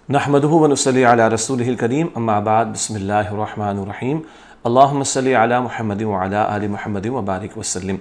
نحمدہ ونصلی علی رسولہ الکریم اما بعد بسم اللہ الرحمن الرحیم اللہم صلی علی محمد وعلی آل محمد وبارک وسلم۔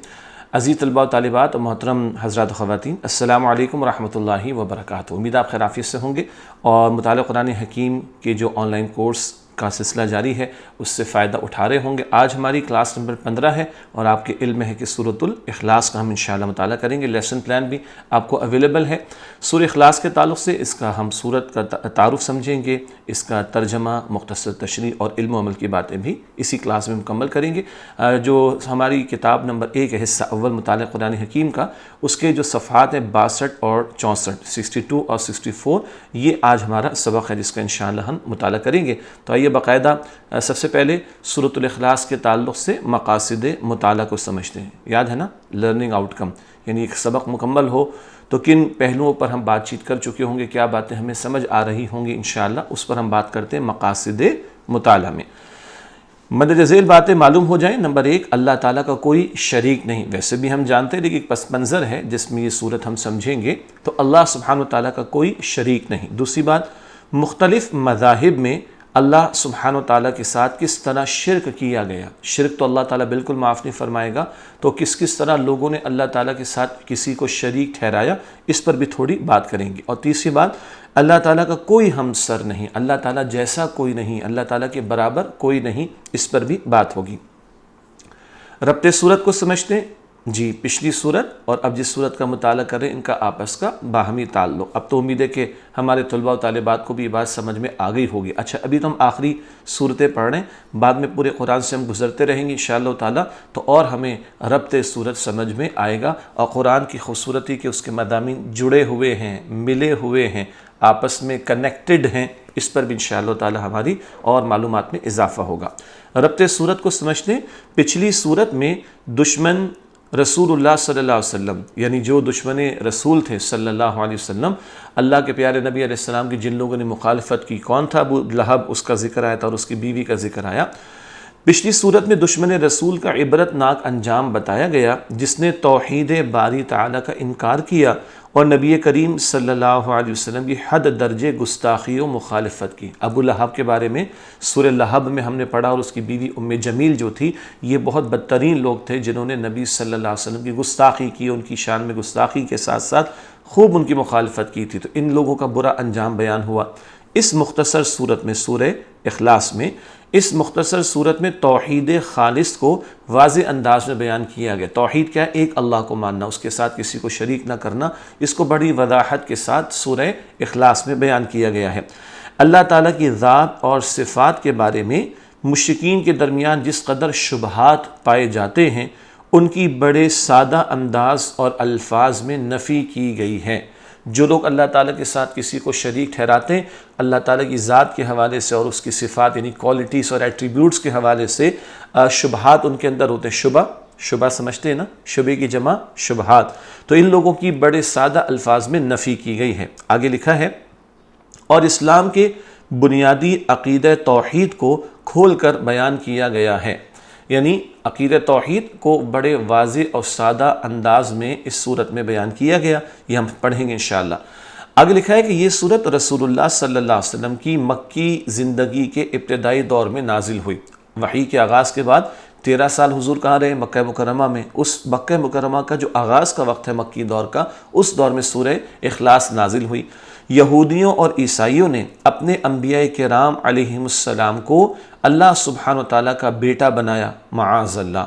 عزیز طلباء و طالبات و محترم حضرات و خواتین، السلام علیکم ورحمۃ اللہ وبرکاتہ۔ امید آپ خیر عافیت سے ہوں گے اور مطالعہ قرآن حکیم کے جو آن لائن کورس کا سلسلہ جاری ہے اس سے فائدہ اٹھا رہے ہوں گے۔ آج ہماری کلاس نمبر 15 ہے اور آپ کے علم ہے کہ سورۃ الاخلاص کا ہم انشاءاللہ مطالعہ کریں گے۔ لیسن پلان بھی آپ کو اویلیبل ہے۔ سورہ اخلاص کے تعلق سے اس کا ہم سورت کا تعارف سمجھیں گے، اس کا ترجمہ، مختصر تشریح اور علم و عمل کی باتیں بھی اسی کلاس میں مکمل کریں گے۔ جو ہماری کتاب نمبر 1 ہے، حصہ اول مطالعہ قرآن حکیم کا، اس کے جو صفحات ہیں 62 اور 64، 62 اور 64، یہ آج ہمارا سبق ہے جس کا انشاءاللہ ہم مطالعہ کریں گے۔ تو آئیے باقاعدہ سب سے پہلے سورۃ الاخلاص کے تعلق سے مقاصد مطالعہ کو سمجھتے ہیں۔ یاد ہے نا، لرننگ آؤٹ کم، یعنی ایک سبق مکمل ہو تو کن پہلوؤں پر ہم بات چیت کر چکے ہوں گے، کیا باتیں ہمیں سمجھ آ رہی ہوں گی انشاءاللہ، اس پر ہم بات کرتے ہیں مقاصد مطالعہ میں۔ مندرجہ ذیل باتیں معلوم ہو جائیں۔ نمبر 1، اللہ تعالیٰ کا کوئی شریک نہیں۔ ویسے بھی ہم جانتے ہیں لیکن ایک پس منظر ہے جس میں یہ صورت ہم سمجھیں گے، تو اللہ سبحانہ وتعالیٰ کا کوئی شریک نہیں۔ دوسری بات، مختلف مذاہب میں اللہ سبحانہ وتعالیٰ کے ساتھ کس طرح شرک کیا گیا۔ شرک تو اللہ تعالیٰ بالکل معاف نہیں فرمائے گا، تو کس طرح لوگوں نے اللہ تعالیٰ کے ساتھ کسی کو شریک ٹھہرایا، اس پر بھی تھوڑی بات کریں گے۔ اور تیسری بات، اللہ تعالیٰ کا کوئی ہمسر نہیں، اللہ تعالیٰ جیسا کوئی نہیں، اللہ تعالیٰ کے برابر کوئی نہیں، اس پر بھی بات ہوگی۔ ربط صورت کو سمجھتے ہیں جی، پچھلی صورت اور اب جس صورت کا مطالعہ کریں ان کا آپس کا باہمی تعلق۔ اب تو امید ہے کہ ہمارے طلباء و طالبات کو بھی یہ بات سمجھ میں آ گئی ہوگی۔ اچھا، ابھی تو ہم آخری صورتیں پڑھ رہے ہیں، بعد میں پورے قرآن سے ہم گزرتے رہیں گے انشاءاللہ تعالیٰ، تو اور ہمیں ربط صورت سمجھ میں آئے گا، اور قرآن کی خوبصورتی کہ اس کے مضامین جڑے ہوئے ہیں، ملے ہوئے ہیں، آپس میں کنیکٹڈ ہیں، اس پر بھی انشاءاللہ تعالیٰ ہماری اور معلومات میں اضافہ ہوگا۔ ربط صورت کو سمجھتے ہیں۔ پچھلی صورت میں دشمن رسول اللہ صلی اللہ علیہ وسلم، یعنی جو دشمن رسول تھے صلی اللہ علیہ وسلم، اللہ کے پیارے نبی علیہ السلام کی جن لوگوں نے مخالفت کی، کون تھا؟ ابو لہب، اس کا ذکر آیا تھا اور اس کی بیوی کا ذکر آیا۔ پچھلی صورت میں دشمن رسول کا عبرت ناک انجام بتایا گیا، جس نے توحید باری تعالیٰ کا انکار کیا اور نبی کریم صلی اللہ علیہ وسلم کی حد درجے گستاخی و مخالفت کی۔ ابو لہب کے بارے میں سورہ لہب میں ہم نے پڑھا، اور اس کی بیوی ام جمیل جو تھی، یہ بہت بدترین لوگ تھے جنہوں نے نبی صلی اللہ علیہ وسلم کی گستاخی کی، ان کی شان میں گستاخی کے ساتھ ساتھ خوب ان کی مخالفت کی تھی، تو ان لوگوں کا برا انجام بیان ہوا۔ اس مختصر صورت میں، سورہ اخلاص میں، اس مختصر صورت میں توحید خالص کو واضح انداز میں بیان کیا گیا۔ توحید کیا ہے؟ ایک اللہ کو ماننا، اس کے ساتھ کسی کو شریک نہ کرنا، اس کو بڑی وضاحت کے ساتھ سورہ اخلاص میں بیان کیا گیا ہے۔ اللہ تعالیٰ کی ذات اور صفات کے بارے میں مشرکین کے درمیان جس قدر شبہات پائے جاتے ہیں، ان کی بڑے سادہ انداز اور الفاظ میں نفی کی گئی ہے۔ جو لوگ اللہ تعالیٰ کے ساتھ کسی کو شریک ٹھہراتے ہیں، اللہ تعالیٰ کی ذات کے حوالے سے اور اس کی صفات یعنی کوالٹیز اور ایٹریبیوٹس کے حوالے سے شبہات ان کے اندر ہوتے ہیں۔ شبہ سمجھتے ہیں نا، شبہ کی جمع شبہات، تو ان لوگوں کی بڑے سادہ الفاظ میں نفی کی گئی ہے۔ آگے لکھا ہے، اور اسلام کے بنیادی عقیدہ توحید کو کھول کر بیان کیا گیا ہے، یعنی عقیدہ توحید کو بڑے واضح اور سادہ انداز میں اس صورت میں بیان کیا گیا، یہ ہم پڑھیں گے انشاءاللہ۔ آگے لکھا ہے کہ یہ صورت رسول اللہ صلی اللہ علیہ وسلم کی مکی زندگی کے ابتدائی دور میں نازل ہوئی۔ وحی کے آغاز کے بعد 13 سال حضور کہاں رہے؟ مکہ مکرمہ میں۔ اس مکہ مکرمہ کا جو آغاز کا وقت ہے مکی دور کا، اس دور میں سورہ اخلاص نازل ہوئی۔ یہودیوں اور عیسائیوں نے اپنے انبیاء کرام علیہم السلام کو اللہ سبحانہ وتعالیٰ کا بیٹا بنایا، معاذ اللہ۔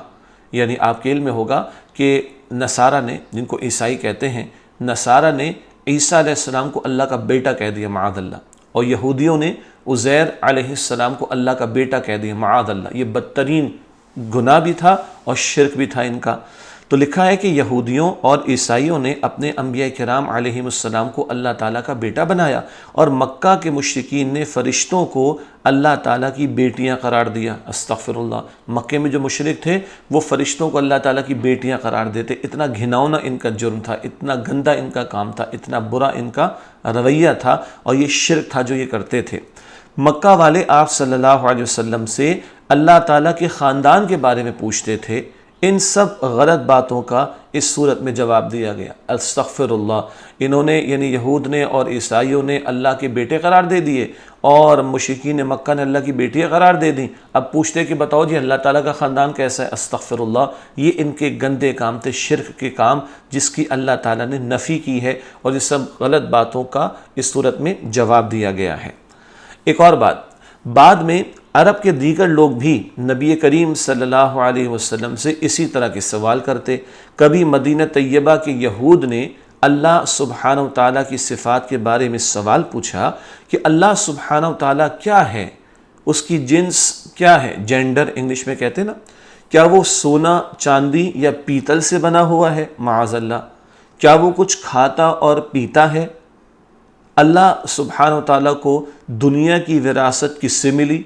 یعنی آپ کے علم میں ہوگا کہ نصارہ نے، جن کو عیسائی کہتے ہیں، نصارہ نے عیسیٰ علیہ السلام کو اللہ کا بیٹا کہہ دیا، معاذ اللہ، اور یہودیوں نے عزیر علیہ السلام کو اللہ کا بیٹا کہہ دیا، معاذ اللہ۔ یہ بدترین گناہ بھی تھا اور شرک بھی تھا ان کا۔ تو لکھا ہے کہ یہودیوں اور عیسائیوں نے اپنے انبیاء کرام علیہم السلام کو اللہ تعالیٰ کا بیٹا بنایا، اور مکہ کے مشرکین نے فرشتوں کو اللہ تعالیٰ کی بیٹیاں قرار دیا۔ استغفر اللہ، مکے میں جو مشرک تھے وہ فرشتوں کو اللہ تعالیٰ کی بیٹیاں قرار دیتے۔ اتنا گھناؤنا ان کا جرم تھا، اتنا گندا ان کا کام تھا، اتنا برا ان کا رویہ تھا، اور یہ شرک تھا جو یہ کرتے تھے۔ مکہ والے آپ صلی اللہ علیہ وسلم سے اللہ تعالیٰ کے خاندان کے بارے میں پوچھتے تھے، ان سب غلط باتوں کا اس صورت میں جواب دیا گیا۔ استغفر اللہ، انہوں نے یعنی یہود نے اور عیسائیوں نے اللہ کے بیٹے قرار دے دیے، اور مشرکین مکہ نے اللہ کی بیٹیاں قرار دے دیں۔ اب پوچھتے کہ بتاؤ جی اللہ تعالیٰ کا خاندان کیسا ہے؟ استغفر اللہ، یہ ان کے گندے کام تھے، شرک کے کام، جس کی اللہ تعالیٰ نے نفی کی ہے، اور یہ سب غلط باتوں کا اس صورت میں جواب دیا گیا ہے۔ ایک اور بات، بعد میں عرب کے دیگر لوگ بھی نبی کریم صلی اللہ علیہ وسلم سے اسی طرح کے سوال کرتے۔ کبھی مدینہ طیبہ کے یہود نے اللہ سبحانہ و تعالیٰ کی صفات کے بارے میں سوال پوچھا کہ اللہ سبحانہ و تعالیٰ کیا ہے، اس کی جنس کیا ہے، جینڈر انگلش میں کہتے ہیں نا، کیا وہ سونا، چاندی یا پیتل سے بنا ہوا ہے؟ معاذ اللہ، کیا وہ کچھ کھاتا اور پیتا ہے؟ اللہ سبحانہ و تعالیٰ کو دنیا کی وراثت کس سے ملی؟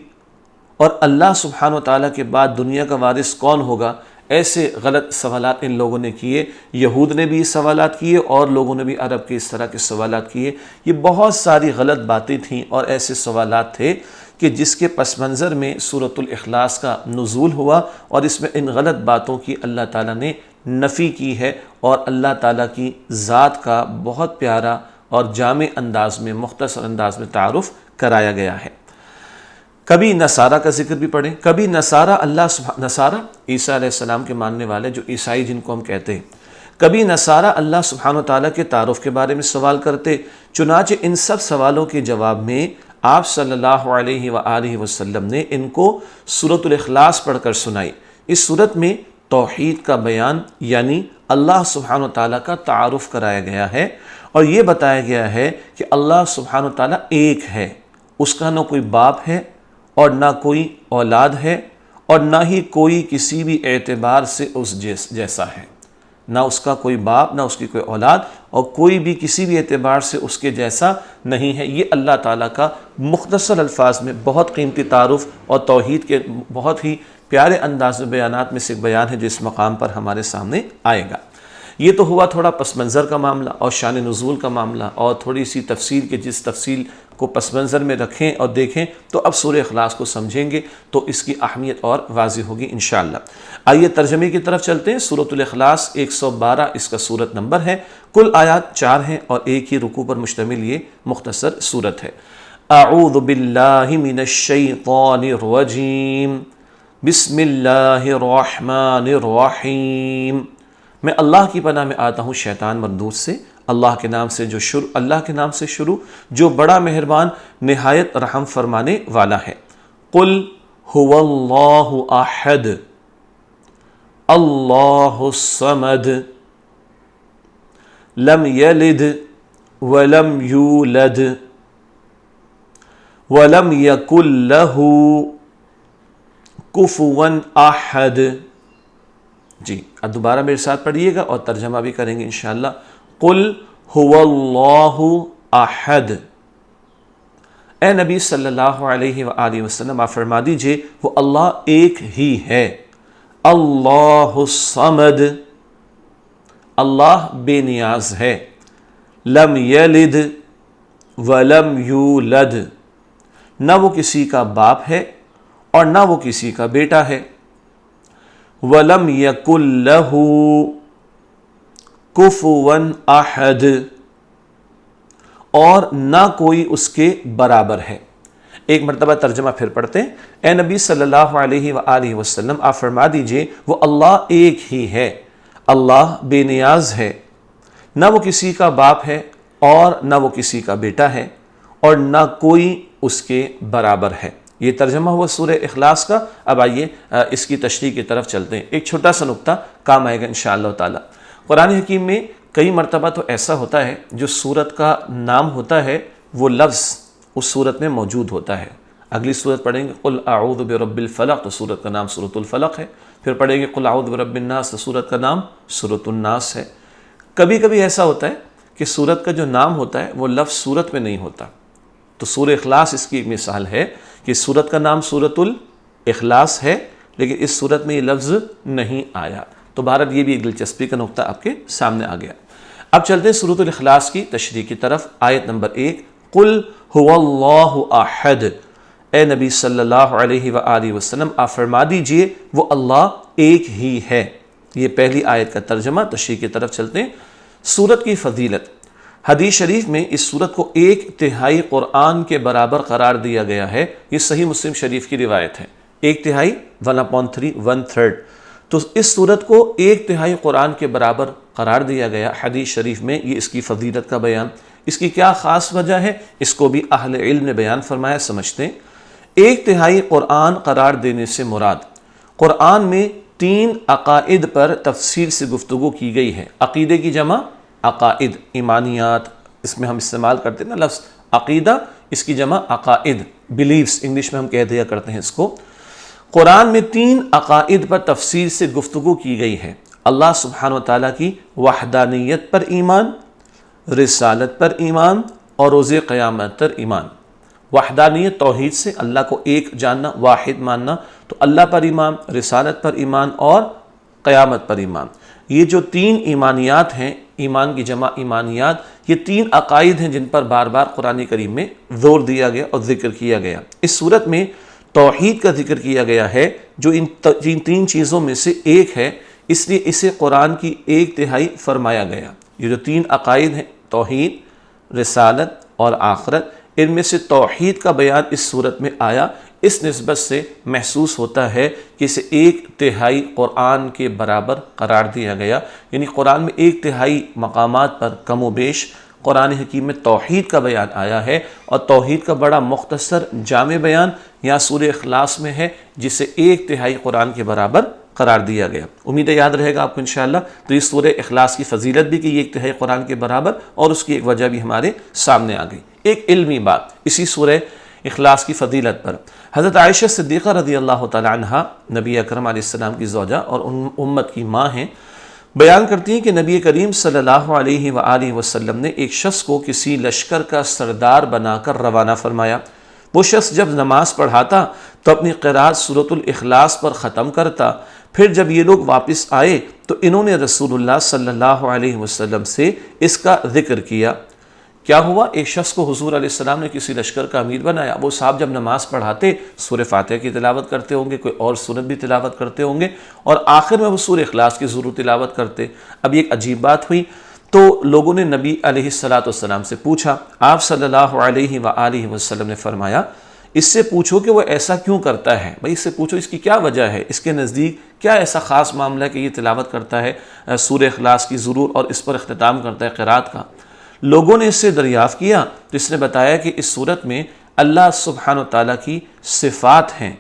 اور اللہ سبحانہ و تعالیٰ کے بعد دنیا کا وارث کون ہوگا؟ ایسے غلط سوالات ان لوگوں نے کیے۔ یہود نے بھی یہ سوالات کیے اور لوگوں نے بھی عرب کے اس طرح کے سوالات کیے۔ یہ بہت ساری غلط باتیں تھیں اور ایسے سوالات تھے کہ جس کے پس منظر میں سورۃ الاخلاص کا نزول ہوا، اور اس میں ان غلط باتوں کی اللہ تعالیٰ نے نفی کی ہے، اور اللہ تعالیٰ کی ذات کا بہت پیارا اور جامع انداز میں، مختصر انداز میں تعارف کرایا گیا ہے۔ کبھی نصارہ کا ذکر بھی پڑھیں۔ کبھی نصارہ عیسیٰ علیہ السلام کے ماننے والے، جو عیسائی جن کو ہم کہتے ہیں، کبھی نصارہ اللہ سبحانہ و تعالیٰ کے تعارف کے بارے میں سوال کرتے۔ چنانچہ ان سب سوالوں کے جواب میں آپ صلی اللہ علیہ وآلہ وسلم نے ان کو سورۃ الاخلاص پڑھ کر سنائی۔ اس سورت میں توحید کا بیان یعنی اللہ سبحانہ و تعالیٰ کا تعارف کرایا گیا ہے، اور یہ بتایا گیا ہے کہ اللہ سبحانہ و تعالیٰ ایک ہے، اس کا نہ کوئی باپ ہے اور نہ کوئی اولاد ہے، اور نہ ہی کوئی کسی بھی اعتبار سے اس جیسا ہے، نہ اس کا کوئی باپ، نہ اس کی کوئی اولاد، اور کوئی بھی کسی بھی اعتبار سے اس کے جیسا نہیں ہے۔ یہ اللہ تعالیٰ کا مختصر الفاظ میں بہت قیمتی تعارف اور توحید کے بہت ہی پیارے انداز میں بیانات میں سے ایک بیان ہے جو اس مقام پر ہمارے سامنے آئے گا۔ یہ تو ہوا تھوڑا پس منظر کا معاملہ اور شان نزول کا معاملہ، اور تھوڑی سی تفسیر کے جس تفصیل کو پس منظر میں رکھیں اور دیکھیں تو اب سورہ اخلاص کو سمجھیں گے تو اس کی اہمیت اور واضح ہوگی انشاءاللہ۔ آئیے ترجمے کی طرف چلتے ہیں۔ سورۃ الاخلاص 112 اس کا سورت نمبر ہے، کل آیات 4 ہیں اور ایک ہی رکوع پر مشتمل یہ مختصر سورت ہے۔ اعوذ باللہ من الشیطان الرجیم، بسم اللہ الرحمن الرحیم۔ میں اللہ کی پناہ میں آتا ہوں شیطان مردود سے، اللہ کے نام سے شروع جو بڑا مہربان نہایت رحم فرمانے والا ہے۔ قل هو اللہ احد اللہ الصمد لم یلد ولم یولد ولم یکن لہ کفوا احد۔ جی اب دوبارہ میرے ساتھ پڑھیے گا اور ترجمہ بھی کریں گے انشاءاللہ۔ قل هو اللہ احد، اے نبی صلی اللہ علیہ وآلہ وسلم آپ فرما دیجئے وہ اللہ ایک ہی ہے۔ اللہ الصمد، اللہ بے نیاز ہے۔ لم یلد ولم یولد، نہ وہ کسی کا باپ ہے اور نہ وہ کسی کا بیٹا ہے۔ وَلَمْ يَكُنْ لَهُ كُفُوًا أَحَدٌ، اور نہ کوئی اس کے برابر ہے۔ ایک مرتبہ ترجمہ پھر پڑھتے ہیں۔ اے نبی صلی اللہ علیہ وآلہ وسلم آپ فرما دیجئے وہ اللہ ایک ہی ہے، اللہ بے نیاز ہے، نہ وہ کسی کا باپ ہے اور نہ وہ کسی کا بیٹا ہے، اور نہ کوئی اس کے برابر ہے۔ یہ ترجمہ ہوا سورہ اخلاص کا۔ اب آئیے اس کی تشریح کی طرف چلتے ہیں۔ ایک چھوٹا سا نقطہ کام آئے گا انشاءاللہ تعالی۔ قرآن حکیم میں کئی مرتبہ تو ایسا ہوتا ہے جو سورت کا نام ہوتا ہے وہ لفظ اس سورت میں موجود ہوتا ہے۔ اگلی سورت پڑھیں گے قل اعوذ برب الفلق، تو سورت کا نام سورۃ الفلق ہے۔ پھر پڑھیں گے قل اعوذ برب الناس، تو سورت کا نام سورۃ الناس ہے۔ کبھی کبھی ایسا ہوتا ہے کہ سورت کا جو نام ہوتا ہے وہ لفظ سورت میں نہیں ہوتا، تو سورہ اخلاص اس کی ایک مثال ہے کہ سورت کا نام سورۃ الاخلاص ہے لیکن اس سورت میں یہ لفظ نہیں آیا۔ تو بہرحال یہ بھی ایک دلچسپی کا نقطہ آپ کے سامنے آ گیا۔ اب چلتے ہیں سورۃ الاخلاص کی تشریح کی طرف۔ آیت نمبر 1، قل هو اللہ احد، اے نبی صلی اللہ علیہ وآلہ وسلم آپ فرما دیجئے وہ اللہ ایک ہی ہے۔ یہ پہلی آیت کا ترجمہ، تشریح کی طرف چلتے ہیں۔ سورت کی فضیلت، حدیث شریف میں اس سورت کو 1/3 قرآن کے برابر قرار دیا گیا ہے۔ یہ صحیح مسلم شریف کی روایت ہے، 1/3 1/3 1/3، تو اس سورت کو 1/3 قرآن کے برابر قرار دیا گیا حدیث شریف میں۔ یہ اس کی فضیلت کا بیان، اس کی کیا خاص وجہ ہے، اس کو بھی اہل علم نے بیان فرمایا، سمجھتے ہیں۔ 1/3 قرآن قرار دینے سے مراد قرآن میں 3 عقائد پر تفصیل سے گفتگو کی گئی ہے۔ عقیدے کی جمع عقائد، ایمانیات، اس میں ہم استعمال کرتے ہیں نا لفظ عقیدہ، اس کی جمع عقائد، بلیفز انگلش میں ہم کہہ دیا کرتے ہیں اس کو۔ قرآن میں 3 عقائد پر تفصیل سے گفتگو کی گئی ہے۔ اللہ سبحانہ وتعالیٰ کی وحدانیت پر ایمان، رسالت پر ایمان اور روز قیامت پر ایمان۔ وحدانیت توحید سے اللہ کو ایک جاننا، واحد ماننا، تو اللہ پر ایمان، رسالت پر ایمان اور قیامت پر ایمان۔ یہ جو 3 ایمانیات ہیں، ایمان کی جمع ایمانیات، یہ 3 عقائد ہیں جن پر بار بار قرآن کریم میں زور دیا گیا اور ذکر کیا گیا۔ اس صورت میں توحید کا ذکر کیا گیا ہے جو ان 3 چیزوں میں سے ایک ہے، اس لیے اسے قرآن کی 1/3 فرمایا گیا۔ یہ جو 3 عقائد ہیں، توحید، رسالت اور آخرت، ان میں سے توحید کا بیان اس صورت میں آیا، اس نسبت سے محسوس ہوتا ہے کہ اسے 1/3 قرآن کے برابر قرار دیا گیا، یعنی قرآن میں 1/3 مقامات پر کم و بیش قرآن حکیم میں توحید کا بیان آیا ہے، اور توحید کا بڑا مختصر جامع بیان یہاں سورہ اخلاص میں ہے، جسے 1/3 قرآن کے برابر قرار دیا گیا۔ امید ہے یاد رہے گا آپ کو انشاءاللہ۔ تو اس سورہ اخلاص کی فضیلت بھی کہ یہ 1/3 قرآن کے برابر، اور اس کی ایک وجہ بھی ہمارے سامنے آ گئی۔ ایک علمی بات اسی سورہ اخلاص کی فضیلت پر، حضرت عائشہ صدیقہ رضی اللہ تعالی عنہا نبی اکرم علیہ السلام کی زوجہ اور امت کی ماں ہیں، بیان کرتی ہیں کہ نبی کریم صلی اللہ علیہ وآلہ وسلم نے ایک شخص کو کسی لشکر کا سردار بنا کر روانہ فرمایا۔ وہ شخص جب نماز پڑھاتا تو اپنی قرات سورۃ الاخلاص پر ختم کرتا، پھر جب یہ لوگ واپس آئے تو انہوں نے رسول اللہ صلی اللہ علیہ وسلم سے اس کا ذکر کیا۔ کیا ہوا؟ ایک شخص کو حضور علیہ السلام نے کسی لشکر کا امیر بنایا، وہ صاحب جب نماز پڑھاتے سورہ فاتحہ کی تلاوت کرتے ہوں گے، کوئی اور سورت بھی تلاوت کرتے ہوں گے، اور آخر میں وہ سورہ اخلاص کی ضرور تلاوت کرتے۔ اب یہ ایک عجیب بات ہوئی، تو لوگوں نے نبی علیہ السلام سے پوچھا، آپ صلی اللہ علیہ وآلہ وسلم نے فرمایا اس سے پوچھو کہ وہ ایسا کیوں کرتا ہے، بھائی اس سے پوچھو اس کی کیا وجہ ہے، اس کے نزدیک کیا ایسا خاص معاملہ ہے کہ یہ تلاوت کرتا ہے سورہ اخلاص کی ضرور اور اس پر اختتام کرتا ہے قرات کا۔ لوگوں نے اس سے دریافت کیا تو اس نے بتایا کہ اس صورت میں اللہ سبحانہ و تعالیٰ کی صفات ہیں،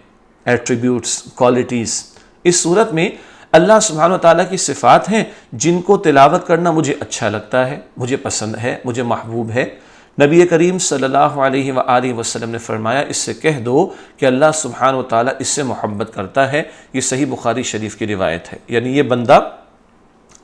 ایٹریبیوٹس، کوالٹیز۔ اس صورت میں اللہ سبحانہ و تعالیٰ کی صفات ہیں جن کو تلاوت کرنا مجھے اچھا لگتا ہے، مجھے پسند ہے، مجھے محبوب ہے۔ نبی کریم صلی اللہ علیہ وآلہ وسلم نے فرمایا اس سے کہہ دو کہ اللہ سبحانہ و تعالیٰ اس سے محبت کرتا ہے۔ یہ صحیح بخاری شریف کی روایت ہے، یعنی یہ بندہ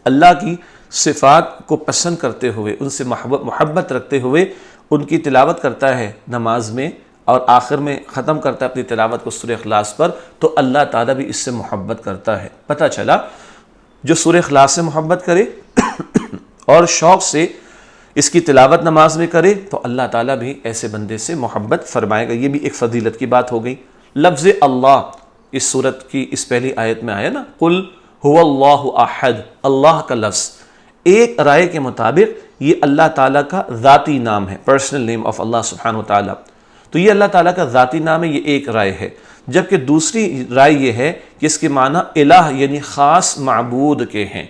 اللہ کی صفات کو پسند کرتے ہوئے، ان سے محبت رکھتے ہوئے ان کی تلاوت کرتا ہے نماز میں، اور آخر میں ختم کرتا ہے اپنی تلاوت کو سورہ اخلاص پر، تو اللہ تعالیٰ بھی اس سے محبت کرتا ہے۔ پتہ چلا جو سورہ اخلاص سے محبت کرے اور شوق سے اس کی تلاوت نماز میں کرے تو اللہ تعالیٰ بھی ایسے بندے سے محبت فرمائے گا۔ یہ بھی ایک فضیلت کی بات ہو گئی۔ لفظ اللہ اس سورت کی اس پہلی آیت میں آیا نا، قل هو اللہ احد، اللہ کا لفظ ایک رائے کے مطابق یہ اللہ تعالیٰ کا ذاتی نام ہے، پرسنل نیم آف اللہ سبحانہ وتعالیٰ۔ تو یہ اللہ تعالیٰ کا ذاتی نام ہے، یہ ایک رائے ہے۔ جبکہ دوسری رائے یہ ہے کہ اس کے معنی الہ یعنی خاص معبود کے ہیں۔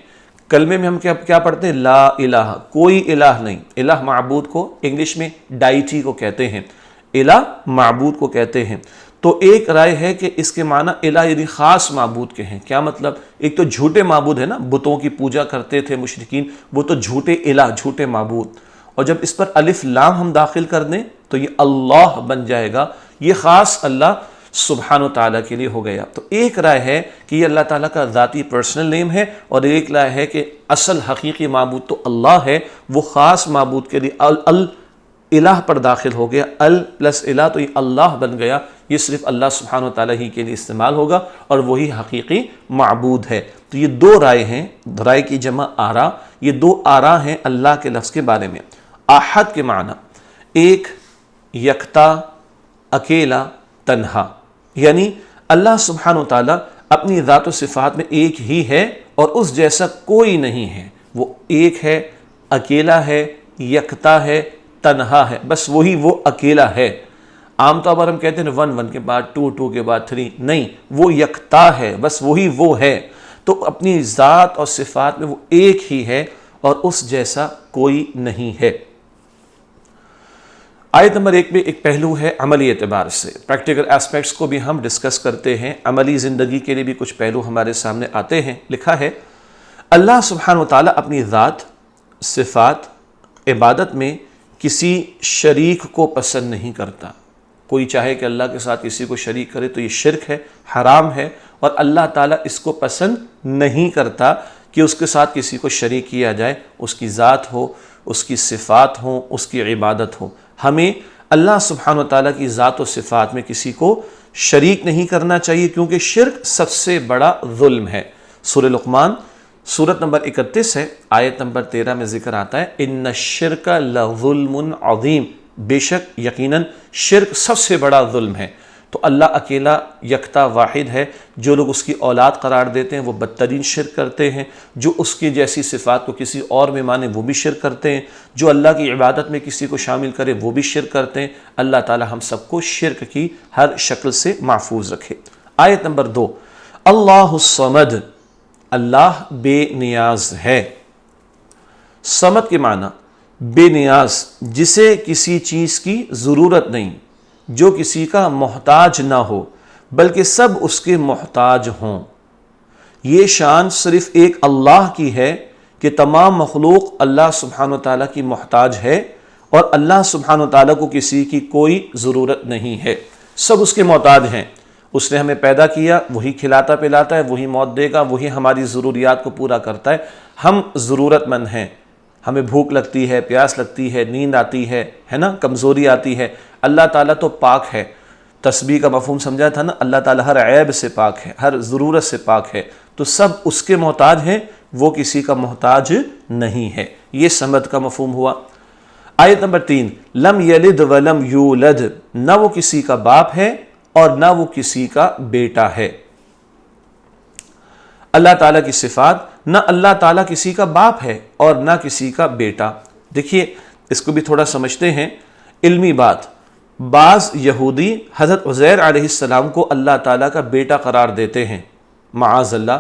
کلمے میں ہم کیا پڑھتے ہیں؟ لا الہ، کوئی الہ نہیں۔ الہ معبود کو انگلش میں ڈائٹی کو کہتے ہیں، الہ معبود کو کہتے ہیں۔ تو ایک رائے ہے کہ اس کے معنی الہ یعنی خاص معبود کے ہیں۔ کیا مطلب؟ ایک تو جھوٹے معبود ہے نا، بتوں کی پوجا کرتے تھے مشرکین، وہ تو جھوٹے الہ، جھوٹے معبود، اور جب اس پر الف لام ہم داخل کر دیں تو یہ اللہ بن جائے گا، یہ خاص اللہ سبحانہ و تعالیٰ کے لیے ہو گیا۔ تو ایک رائے ہے کہ یہ اللہ تعالیٰ کا ذاتی پرسنل نیم ہے، اور ایک رائے ہے کہ اصل حقیقی معبود تو اللہ ہے، وہ خاص معبود کے لیے الہ پر داخل ہو گیا، ال پلس الہ تو یہ اللہ بن گیا، یہ صرف اللہ سبحانہ و تعالیٰ ہی کے لیے استعمال ہوگا اور وہی حقیقی معبود ہے۔ تو یہ دو رائے ہیں، رائے کی جمع آراء، یہ دو آراء ہیں اللہ کے لفظ کے بارے میں۔ احد کے معنی ایک، یکتا، اکیلا، تنہا، یعنی اللہ سبحانہ و تعالیٰ اپنی ذات و صفات میں ایک ہی ہے اور اس جیسا کوئی نہیں ہے. وہ ایک ہے، اکیلا ہے، یکتا ہے، تنہا ہے. بس وہی وہ اکیلا ہے. عام طور پر ہم کہتے ہیں 1 کے بعد 2 کے بعد 3، نہیں، وہ یکتا ہے، بس وہی وہ ہے. تو اپنی ذات اور صفات میں وہ ایک ہی ہے اور اس جیسا کوئی نہیں ہے. آیت نمبر 1 میں ایک پہلو ہے عملی اعتبار سے، پریکٹیکل ایسپیکٹس کو بھی ہم ڈسکس کرتے ہیں، عملی زندگی کے لیے بھی کچھ پہلو ہمارے سامنے آتے ہیں. لکھا ہے اللہ سبحانہ وتعالی اپنی ذات، صفات، عبادت میں کسی شریک کو پسند نہیں کرتا. کوئی چاہے کہ اللہ کے ساتھ کسی کو شریک کرے تو یہ شرک ہے، حرام ہے، اور اللہ تعالیٰ اس کو پسند نہیں کرتا کہ اس کے ساتھ کسی کو شریک کیا جائے. اس کی ذات ہو، اس کی صفات ہوں، اس کی عبادت ہو. ہمیں اللہ سبحانہ وتعالیٰ کی ذات و صفات میں کسی کو شریک نہیں کرنا چاہیے، کیونکہ شرک سب سے بڑا ظلم ہے. سورہ لقمان سورت نمبر 31 ہے، آیت نمبر 13 میں ذکر آتا ہے ان الشرک لظلم عظیم، بے شک یقیناً شرک سب سے بڑا ظلم ہے. تو اللہ اکیلا یکتا واحد ہے. جو لوگ اس کی اولاد قرار دیتے ہیں وہ بدترین شرک کرتے ہیں. جو اس کی جیسی صفات کو کسی اور میں مانے وہ بھی شرک کرتے ہیں. جو اللہ کی عبادت میں کسی کو شامل کرے وہ بھی شرک کرتے ہیں. اللہ تعالی ہم سب کو شرک کی ہر شکل سے محفوظ رکھے. آیت نمبر 2، اللہ الصمد، اللہ بے نیاز ہے. صمد کے معنی بے نیاز، جسے کسی چیز کی ضرورت نہیں، جو کسی کا محتاج نہ ہو بلکہ سب اس کے محتاج ہوں. یہ شان صرف ایک اللہ کی ہے کہ تمام مخلوق اللہ سبحانہ وتعالیٰ کی محتاج ہے اور اللہ سبحانہ وتعالیٰ کو کسی کی کوئی ضرورت نہیں ہے. سب اس کے محتاج ہیں. اس نے ہمیں پیدا کیا، وہی کھلاتا پلاتا ہے، وہی موت دے گا، وہی ہماری ضروریات کو پورا کرتا ہے. ہم ضرورت مند ہیں. ہمیں بھوک لگتی ہے، پیاس لگتی ہے، نیند آتی ہے نا، کمزوری آتی ہے. اللہ تعالیٰ تو پاک ہے. تسبیح کا مفہوم سمجھا تھا نا، اللہ تعالیٰ ہر عیب سے پاک ہے، ہر ضرورت سے پاک ہے. تو سب اس کے محتاج ہیں، وہ کسی کا محتاج نہیں ہے. یہ صمد کا مفہوم ہوا. آیت نمبر 3، لم یلد ولم یولد، نہ وہ کسی کا باپ ہے اور نہ وہ کسی کا بیٹا ہے. اللہ تعالیٰ کی صفات، نہ اللہ تعالیٰ کسی کا باپ ہے اور نہ کسی کا بیٹا. دیکھیے اس کو بھی تھوڑا سمجھتے ہیں. علمی بات، بعض یہودی حضرت عزیر علیہ السلام کو اللہ تعالیٰ کا بیٹا قرار دیتے ہیں، معاذ اللہ.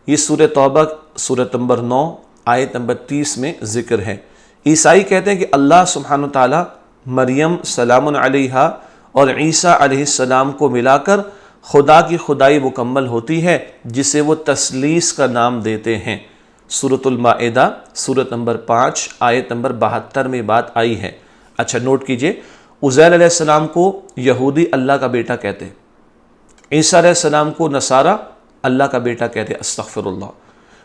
یہ سورہ توبہ سورت نمبر 9 آیت نمبر 30 میں ذکر ہے. عیسائی کہتے ہیں کہ اللہ سبحانہ تعالیٰ مریم سلام علیہا اور عیسیٰ علیہ السلام کو ملا کر خدا کی خدائی مکمل ہوتی ہے، جسے وہ تثلیث کا نام دیتے ہیں. سورۃ المائدہ سورت نمبر 5 آیت نمبر 72 میں بات آئی ہے. اچھا نوٹ کیجئے، عزیر علیہ السلام کو یہودی اللہ کا بیٹا کہتے، عیسیٰ علیہ السلام کو نصارہ اللہ کا بیٹا کہتے، استغفر اللہ.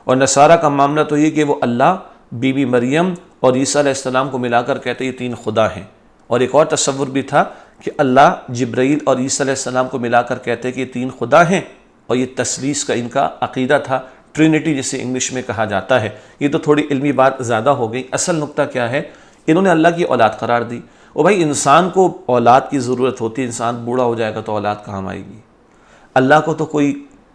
اور نصارہ کا معاملہ تو یہ کہ وہ اللہ، بی بی مریم اور عیسیٰ علیہ السلام کو ملا کر کہتے یہ 3 خدا ہیں. اور ایک اور تصور بھی تھا کہ اللہ، جبرائیل اور عیسیٰ علیہ السلام کو ملا کر کہتے کہ یہ 3 خدا ہیں، اور یہ تثلیث کا ان کا عقیدہ تھا، ٹرینٹی جسے انگلش میں کہا جاتا ہے. یہ تو تھوڑی علمی بات زیادہ ہو گئی. اصل نقطہ کیا ہے، انہوں نے اللہ کی اولاد قرار دی. اور بھائی انسان کو اولاد کی ضرورت ہوتی ہے، انسان بوڑھا ہو جائے گا تو اولاد کہاں آئے گی. اللہ کو تو کوئی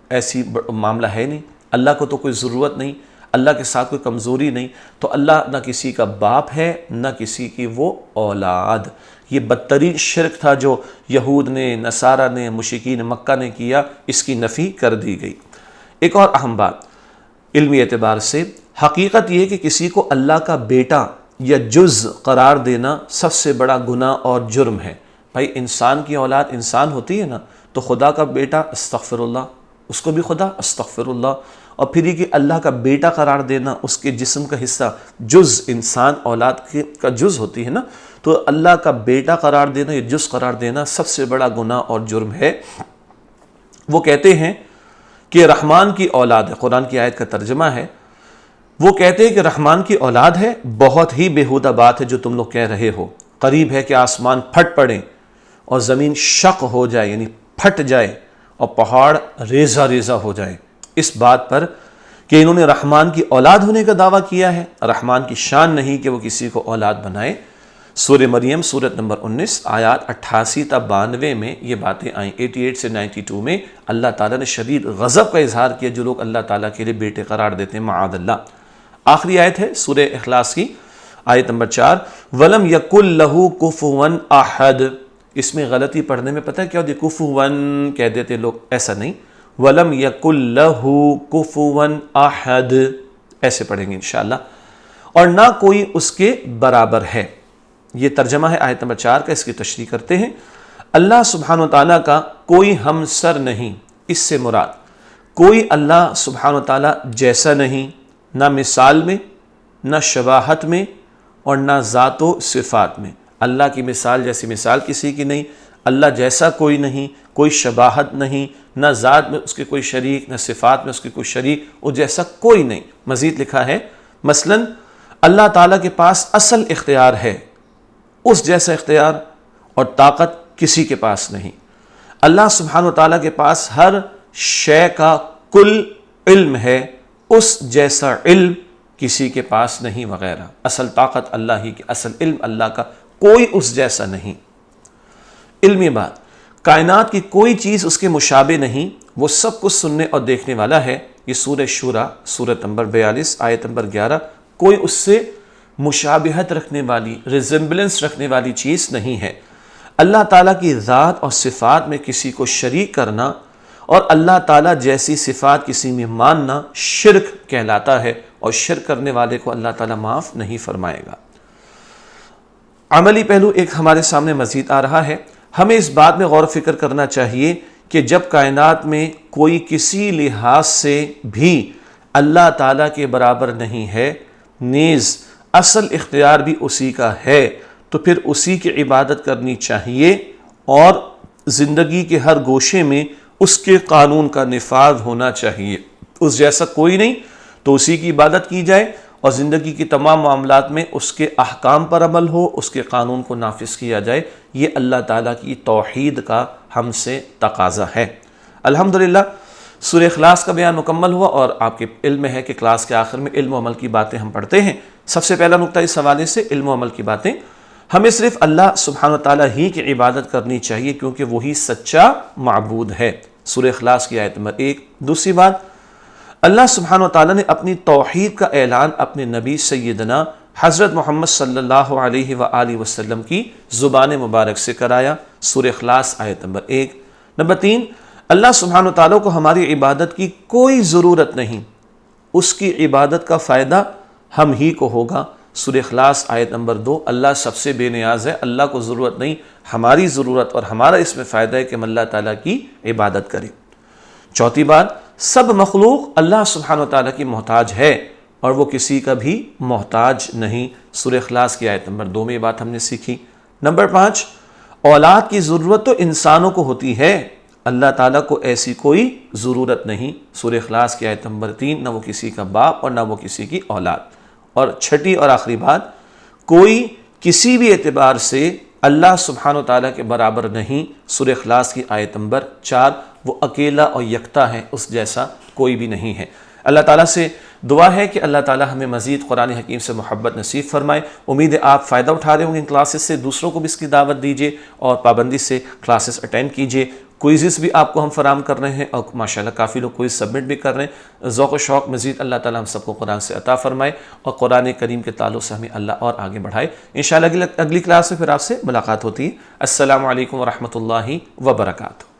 ایسی معاملہ ہے نہیں، اللہ کو تو کوئی ضرورت نہیں، اللہ کے ساتھ کوئی کمزوری نہیں. تو اللہ نہ کسی کا باپ ہے نہ کسی کی وہ اولاد. یہ بدترین شرک تھا جو یہود نے، نصارہ نے، مشرکین مکہ نے کیا. اس کی نفی کر دی گئی. ایک اور اہم بات علمی اعتبار سے، حقیقت یہ کہ کسی کو اللہ کا بیٹا یا جز قرار دینا سب سے بڑا گناہ اور جرم ہے. بھائی انسان کی اولاد انسان ہوتی ہے نا، تو خدا کا بیٹا استغفر اللہ، اس کو بھی خدا استغفر اللہ. اور پھر یہ کہ اللہ کا بیٹا قرار دینا، اس کے جسم کا حصہ، جز انسان اولاد کا جز ہوتی ہے نا، تو اللہ کا بیٹا قرار دینا یا جز قرار دینا سب سے بڑا گناہ اور جرم ہے. وہ کہتے ہیں کہ رحمان کی اولاد ہے، قرآن کی آیت کا ترجمہ ہے. وہ کہتے ہیں کہ رحمان کی اولاد ہے، بہت ہی بےہودہ بات ہے جو تم لوگ کہہ رہے ہو. قریب ہے کہ آسمان پھٹ پڑے اور زمین شق ہو جائے، یعنی پھٹ جائے، اور پہاڑ ریزہ ریزہ ہو جائے، اس بات پر کہ انہوں نے رحمان کی اولاد ہونے کا دعویٰ کیا ہے. رحمان کی شان نہیں کہ وہ کسی کو اولاد بنائے. سورہ مریم سورت نمبر 19 آیات 88 تا 92 میں یہ باتیں آئیں۔ 88 سے 92 میں اللہ تعالیٰ نے شدید غضب کا اظہار کیا جو لوگ اللہ تعالیٰ کے لیے بیٹے قرار دیتے ہیں، معاذ اللہ۔ آخری آیت ہے سورہ اخلاص کی آیت نمبر 4، وَلَمْ يَكُنْ لَهُ كُفُوًا أَحَدٌ۔ اس میں غلطی پڑھنے میں پتہ ہے کیا ہوتی ہے؟ کفواً کہہ دیتے لوگ، ایسا نہیں، وَلَمْ يَكُنْ لَهُ كُفُوًا أَحَدٌ ایسے پڑھیں گے انشاءاللہ، اور نہ کوئی اس کے برابر ہے۔ یہ ترجمہ ہے آیت نمبر 4 کا، اس کی تشریح کرتے ہیں۔ اللہ سبحانہ وتعالیٰ کا کوئی ہمسر نہیں، اس سے مراد کوئی اللہ سبحانہ وتعالیٰ جیسا نہیں، نہ مثال میں، نہ شباہت میں، اور نہ ذات و صفات میں۔ اللہ کی مثال جیسی مثال کسی کی نہیں، اللہ جیسا کوئی نہیں، کوئی شباہت نہیں، نہ ذات میں اس کے کوئی شریک، نہ صفات میں اس کے کوئی شریک، وہ جیسا کوئی نہیں۔ مزید لکھا ہے مثلا اللہ تعالیٰ کے پاس اصل اختیار ہے، اس جیسا اختیار اور طاقت کسی کے پاس نہیں۔ اللہ سبحانہ وتعالیٰ کے پاس ہر شے کا کل علم ہے، اس جیسا علم کسی کے پاس نہیں وغیرہ۔ اصل طاقت اللہ ہی کی، اصل علم اللہ کا، کوئی اس جیسا نہیں۔ علمی بات، کائنات کی کوئی چیز اس کے مشابہ نہیں، وہ سب کچھ سننے اور دیکھنے والا ہے۔ یہ سورہ شورى سورت نمبر 42 آیت نمبر 11۔ کوئی اس سے مشابہت رکھنے والی، ریزمبلنس رکھنے والی چیز نہیں ہے۔ اللہ تعالیٰ کی ذات اور صفات میں کسی کو شریک کرنا اور اللہ تعالیٰ جیسی صفات کسی میں ماننا شرک کہلاتا ہے، اور شرک کرنے والے کو اللہ تعالیٰ معاف نہیں فرمائے گا۔ عملی پہلو ایک ہمارے سامنے مزید آ رہا ہے۔ ہمیں اس بات میں غور و فکر کرنا چاہیے کہ جب کائنات میں کوئی کسی لحاظ سے بھی اللہ تعالیٰ کے برابر نہیں ہے، نیز اصل اختیار بھی اسی کا ہے، تو پھر اسی کی عبادت کرنی چاہیے، اور زندگی کے ہر گوشے میں اس کے قانون کا نفاذ ہونا چاہیے۔ اس جیسا کوئی نہیں، تو اسی کی عبادت کی جائے، اور زندگی کی تمام معاملات میں اس کے احکام پر عمل ہو، اس کے قانون کو نافذ کیا جائے۔ یہ اللہ تعالیٰ کی توحید کا ہم سے تقاضا ہے۔ الحمدللہ سورہ اخلاص کا بیان مکمل ہوا، اور آپ کے علم میں ہے کہ کلاس کے آخر میں علم و عمل کی باتیں ہم پڑھتے ہیں۔ سب سے پہلا نقطہ اس حوالے سے علم و عمل کی باتیں، ہمیں صرف اللہ سبحانہ وتعالیٰ ہی کی عبادت کرنی چاہیے، کیونکہ وہی سچا معبود ہے۔ سورہ اخلاص کی آیت نمبر 1۔ دوسری بات، اللہ سبحانہ وتعالیٰ نے اپنی توحید کا اعلان اپنے نبی سیدنا حضرت محمد صلی اللہ علیہ وآلہ وسلم کی زبان مبارک سے کرایا۔ سورہ اخلاص آیت نمبر 1۔ نمبر 3، اللہ سبحانہ وتعالیٰ کو ہماری عبادت کی کوئی ضرورت نہیں، اس کی عبادت کا فائدہ ہم ہی کو ہوگا۔ سورہ اخلاص آیت نمبر 2۔ اللہ سب سے بے نیاز ہے، اللہ کو ضرورت نہیں، ہماری ضرورت اور ہمارا اس میں فائدہ ہے کہ ہم اللہ تعالیٰ کی عبادت کریں۔ چوتھی بات، سب مخلوق اللہ سبحانہ وتعالیٰ کی محتاج ہے، اور وہ کسی کا بھی محتاج نہیں۔ سورہ اخلاص کی آیت نمبر 2 میں یہ بات ہم نے سیکھی۔ نمبر 5، اولاد کی ضرورت تو انسانوں کو ہوتی ہے، اللہ تعالیٰ کو ایسی کوئی ضرورت نہیں۔ سورہ اخلاص کی آیت نمبر 3، نہ وہ کسی کا باپ اور نہ وہ کسی کی اولاد۔ اور چھٹی اور آخری بات، کوئی کسی بھی اعتبار سے اللہ سبحانہ وتعالیٰ کے برابر نہیں۔ سورہ اخلاص کی آیت نمبر 4، وہ اکیلا اور یکتا ہے، اس جیسا کوئی بھی نہیں ہے۔ اللہ تعالیٰ سے دعا ہے کہ اللہ تعالیٰ ہمیں مزید قرآن حکیم سے محبت نصیب فرمائے۔ امید ہے آپ فائدہ اٹھا رہے ہوں گے ان کلاسز سے، دوسروں کو بھی اس کی دعوت دیجیے، اور پابندی سے کلاسز اٹینڈ کیجیے۔ کوئزز بھی آپ کو ہم فراہم کر رہے ہیں، اور ماشاءاللہ کافی لوگ کوئز سبمٹ بھی کر رہے ہیں۔ ذوق و شوق مزید اللہ تعالیٰ ہم سب کو قرآن سے عطا فرمائے، اور قرآن کریم کے تعلق سے ہمیں اللہ اور آگے بڑھائے۔ انشاءاللہ اگلی کلاس میں پھر آپ سے ملاقات ہوتی ہے۔ السلام علیکم ورحمۃ اللہ وبرکاتہ۔